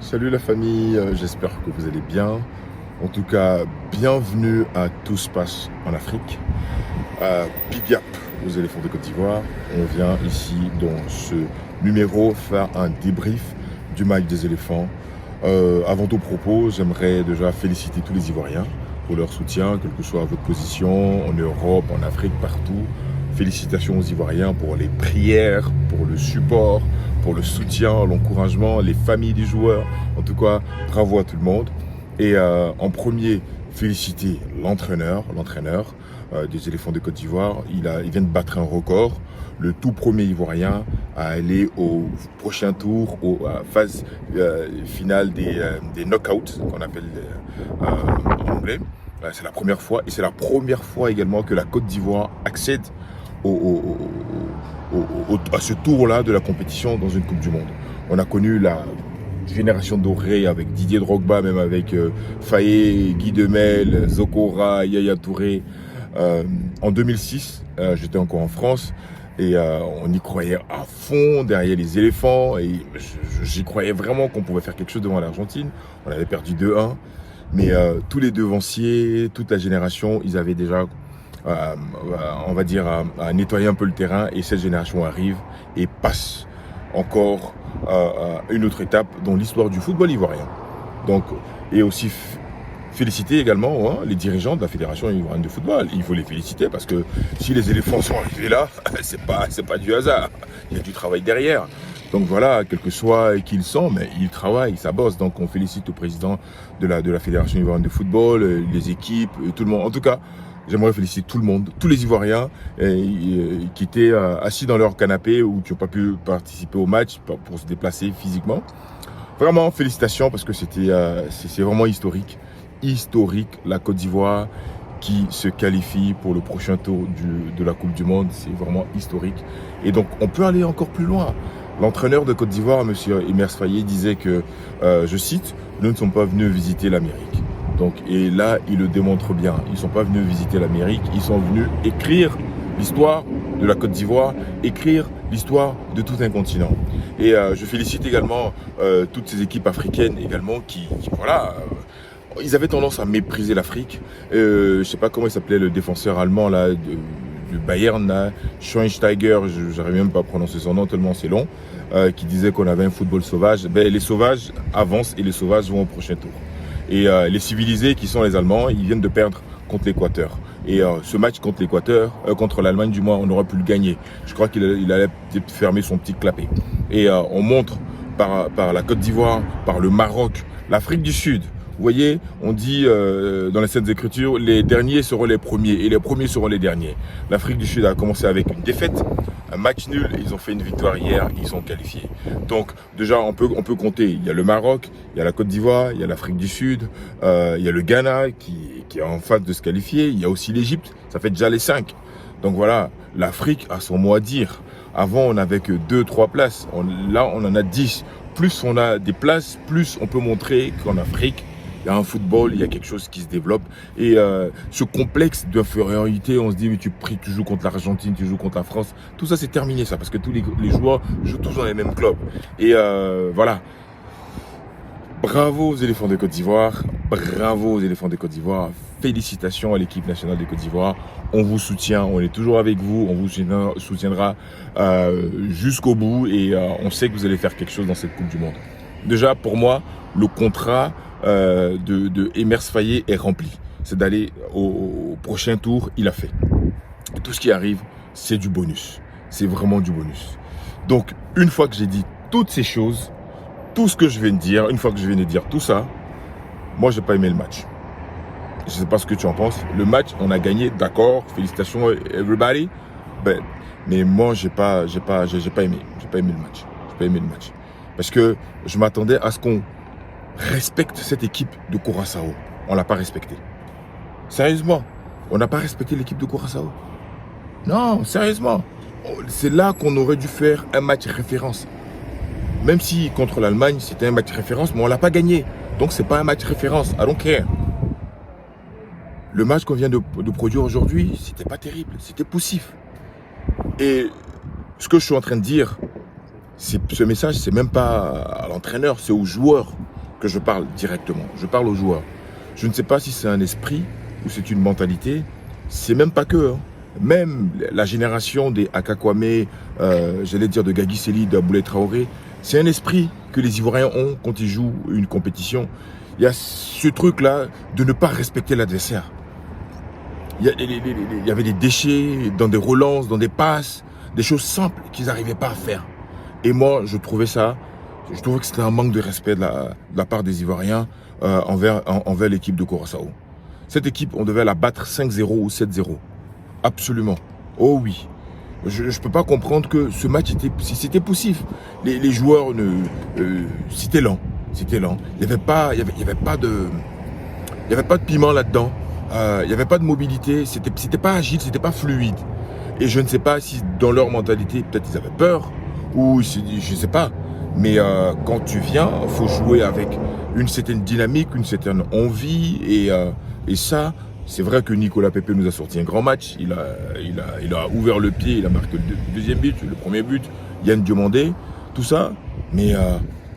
Salut la famille, j'espère que vous allez bien. En tout cas, bienvenue à Tout se passe en Afrique. Big up aux éléphants de Côte d'Ivoire. On vient ici dans ce numéro faire un débrief du match des éléphants. Avant tout propos, j'aimerais déjà féliciter tous les Ivoiriens pour leur soutien, quelle que soit votre position, en Europe, en Afrique, partout. Félicitations aux Ivoiriens pour les prières, pour le support, pour le soutien, l'encouragement, les familles des joueurs. En tout cas, bravo à tout le monde. Et en premier, féliciter l'entraîneur des éléphants de Côte d'Ivoire. Il vient de battre un record. Le tout premier Ivoirien à aller au prochain tour, à phase finale des knockouts, qu'on appelle en anglais. C'est la première fois, et c'est la première fois également que la Côte d'Ivoire accède à ce tour-là de la compétition dans une Coupe du Monde. On a connu la génération dorée avec Didier Drogba, même avec Faye, Guy Demel, Zokora, Yaya Touré. En 2006, j'étais encore en France et on y croyait à fond derrière les éléphants et j'y croyais vraiment qu'on pouvait faire quelque chose devant l'Argentine. On avait perdu 2-1, mais tous les devanciers, toute la génération, ils avaient déjà on va dire, à nettoyer un peu le terrain, et cette génération arrive et passe encore une autre étape dans l'histoire du football ivoirien. Donc, et aussi féliciter également les dirigeants de la Fédération ivoirienne de football. Il faut les féliciter parce que si les éléphants sont arrivés là, c'est pas du hasard. Il y a du travail derrière. Donc voilà, quel que soit qui ils sont, mais ils travaillent, ça bosse. Donc on félicite le président de la Fédération ivoirienne de football, les équipes, tout le monde. En tout cas, j'aimerais féliciter tout le monde, tous les Ivoiriens qui étaient assis dans leur canapé ou qui n'ont pas pu participer au match pour se déplacer physiquement. Vraiment, félicitations parce que c'est vraiment historique. Historique, la Côte d'Ivoire qui se qualifie pour le prochain tour de la Coupe du Monde. C'est vraiment historique. Et donc, on peut aller encore plus loin. L'entraîneur de Côte d'Ivoire, M. Emers Faye, disait que, je cite, « Nous ne sommes pas venus visiter l'Amérique ». Donc, et là, ils le démontrent bien. Ils ne sont pas venus visiter l'Amérique, ils sont venus écrire l'histoire de la Côte d'Ivoire, écrire l'histoire de tout un continent. Et je félicite également toutes ces équipes africaines également qui voilà, ils avaient tendance à mépriser l'Afrique. Je ne sais pas comment il s'appelait le défenseur allemand là, du Bayern, là, Schweinsteiger, je n'arrive même pas à prononcer son nom tellement c'est long, qui disait qu'on avait un football sauvage. Ben, les sauvages avancent et les sauvages vont au prochain tour. Et les civilisés qui sont les Allemands, ils viennent de perdre contre l'Équateur. Et ce match contre l'Équateur, contre l'Allemagne du moins, on aurait pu le gagner. Je crois qu'il allait peut-être fermer son petit clapet. Et on montre par la Côte d'Ivoire, par le Maroc, l'Afrique du Sud. Vous voyez, on dit dans les Saintes Écritures, les derniers seront les premiers et les premiers seront les derniers. L'Afrique du Sud a commencé avec une défaite, un match nul, ils ont fait une victoire hier, ils sont qualifiés. Donc déjà, on peut compter, il y a le Maroc, il y a la Côte d'Ivoire, il y a l'Afrique du Sud, il y a le Ghana qui est en phase de se qualifier, il y a aussi l'Égypte, ça fait déjà les 5. Donc voilà, l'Afrique a son mot à dire. Avant, on n'avait que 2-3 places, là on en a 10. Plus on a des places, plus on peut montrer qu'en Afrique, il y a un football, il y a quelque chose qui se développe. Et ce complexe d'infériorité, on se dit, mais tu joues contre l'Argentine, tu joues contre la France. Tout ça, c'est terminé, ça, parce que tous les joueurs jouent tous dans les mêmes clubs. Et voilà. Bravo aux éléphants de Côte d'Ivoire. Bravo aux éléphants de Côte d'Ivoire. Félicitations à l'équipe nationale de Côte d'Ivoire. On vous soutient, on est toujours avec vous. On vous soutiendra jusqu'au bout. Et on sait que vous allez faire quelque chose dans cette Coupe du Monde. Déjà, pour moi, le contrat de Emers Faye est rempli. C'est d'aller au prochain tour, il a fait. Et tout ce qui arrive, c'est du bonus. C'est vraiment du bonus. Donc, une fois que j'ai dit toutes ces choses, tout ce que je viens de dire, une fois que je viens de dire tout ça, moi, j'ai pas aimé le match. Je sais pas ce que tu en penses. Le match, on a gagné, d'accord. Félicitations, everybody. Ben, mais moi, j'ai pas aimé. J'ai pas aimé le match. J'ai pas aimé le match. Parce que je m'attendais à ce qu'on respecte cette équipe de Curaçao. On l'a pas respectée. Sérieusement, on n'a pas respecté l'équipe de Curaçao. Non, sérieusement. C'est là qu'on aurait dû faire un match référence. Même si contre l'Allemagne, c'était un match référence, mais on l'a pas gagné. Donc c'est pas un match référence. I don't care. Le match qu'on vient de produire aujourd'hui, c'était pas terrible. C'était poussif. Et ce que je suis en train de dire, ce message, c'est même pas à l'entraîneur, c'est aux joueurs. que je parle directement. Je parle aux joueurs. Je ne sais pas si c'est un esprit ou c'est une mentalité. C'est même pas que. Hein. Même la génération des Akakwame, j'allais dire de Gagui Sely, d'Aboulay Traoré, c'est un esprit que les Ivoiriens ont quand ils jouent une compétition. Il y a ce truc-là de ne pas respecter l'adversaire. Il y avait des déchets dans des relances, dans des passes, des choses simples qu'ils n'arrivaient pas à faire. Et moi, je trouvais que c'était un manque de respect de la part des Ivoiriens envers l'équipe de Curaçao. Cette équipe, on devait la battre 5-0 ou 7-0. Absolument. Oh oui. Je ne peux pas comprendre que ce match c'était possible. Les joueurs, c'était lent. C'était lent. Il n'y avait pas de piment là-dedans. Il n'y avait pas de mobilité. C'était pas agile, c'était pas fluide. Et je ne sais pas si dans leur mentalité, peut-être ils avaient peur. Ou je ne sais pas. Mais quand tu viens, il faut jouer avec une certaine dynamique, une certaine envie. Et ça, c'est vrai que Nicolas Pepe nous a sorti un grand match. Il a ouvert le pied, il a marqué le deuxième but, le premier but. Yann Diomandé, tout ça. Mais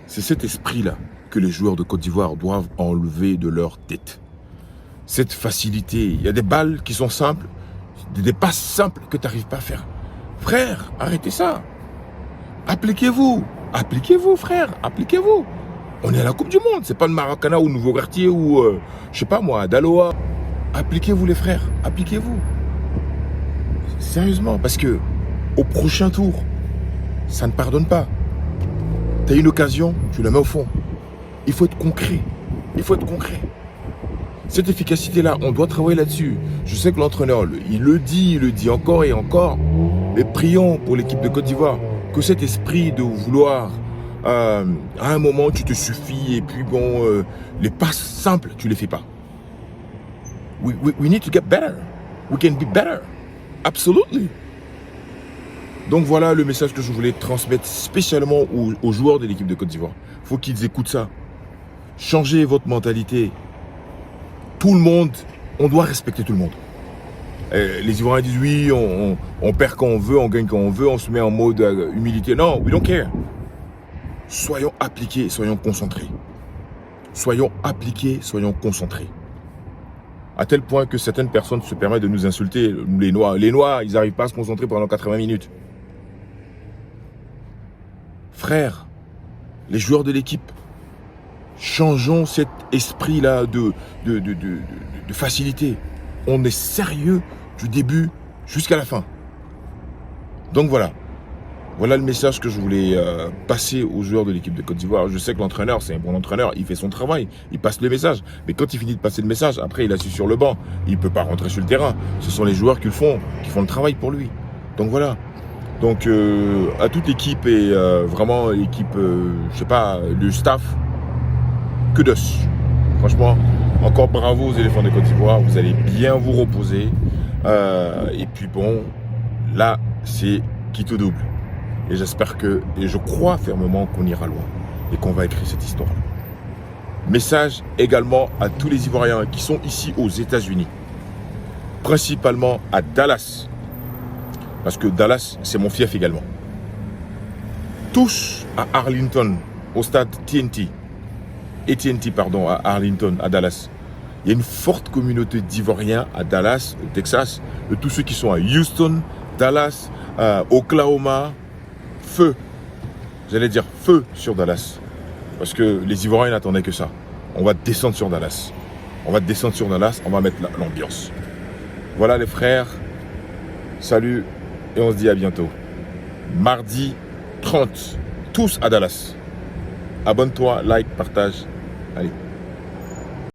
c'est cet esprit-là que les joueurs de Côte d'Ivoire doivent enlever de leur tête. Cette facilité. Il y a des balles qui sont simples, des passes simples que tu n'arrives pas à faire. Frère, arrêtez ça. Appliquez-vous. Appliquez-vous, frère. Appliquez-vous. On est à la Coupe du Monde. C'est pas le Maracana ou Nouveau Quartier ou, je sais pas moi, Daloa. Appliquez-vous, les frères. Appliquez-vous. Sérieusement, parce que au prochain tour, ça ne pardonne pas. Tu as une occasion, tu la mets au fond. Il faut être concret. Il faut être concret. Cette efficacité-là, on doit travailler là-dessus. Je sais que l'entraîneur, il le dit encore et encore. Mais prions pour l'équipe de Côte d'Ivoire que cet esprit de vouloir, à un moment, tu te suffis et puis bon, les passes simples, tu les fais pas. We need to get better. We can be better. Absolutely. Donc voilà le message que je voulais transmettre spécialement aux joueurs de l'équipe de Côte d'Ivoire. Il faut qu'ils écoutent ça. Changez votre mentalité. Tout le monde, on doit respecter tout le monde. Les Ivoiriens disent oui, on perd quand on veut, on gagne quand on veut, on se met en mode humilité. Non, we don't care. Soyons appliqués, soyons concentrés. Soyons appliqués, soyons concentrés. À tel point que certaines personnes se permettent de nous insulter, les Noirs. Les Noirs, ils n'arrivent pas à se concentrer pendant 80 minutes. Frères, les joueurs de l'équipe, changeons cet esprit-là de facilité. On est sérieux du début jusqu'à la fin. Donc voilà. Voilà le message que je voulais passer aux joueurs de l'équipe de Côte d'Ivoire. Je sais que l'entraîneur, c'est un bon entraîneur, il fait son travail, il passe le message. Mais quand il finit de passer le message, après il assis sur le banc. Il ne peut pas rentrer sur le terrain. Ce sont les joueurs qui font le travail pour lui. Donc voilà. Donc à toute l'équipe et vraiment l'équipe, je sais pas, le staff, que d'os. Franchement, encore bravo aux éléphants de Côte d'Ivoire. Vous allez bien vous reposer. Et puis bon, là, c'est qui tout double. Et j'espère et je crois fermement qu'on ira loin et qu'on va écrire cette histoire-là. Message également à tous les Ivoiriens qui sont ici aux États-Unis, principalement à Dallas, parce que Dallas, c'est mon fief également. Tous à Arlington, au stade AT&T, pardon, à Arlington, à Dallas. Il y a une forte communauté d'Ivoiriens à Dallas, au Texas, de tous ceux qui sont à Houston, Dallas, Oklahoma. Feu, j'allais dire feu sur Dallas. Parce que les Ivoiriens n'attendaient que ça. On va descendre sur Dallas. On va descendre sur Dallas, on va mettre l'ambiance. Voilà les frères. Salut et on se dit à bientôt. Mardi 30, tous à Dallas. Abonne-toi, like, partage. Allez.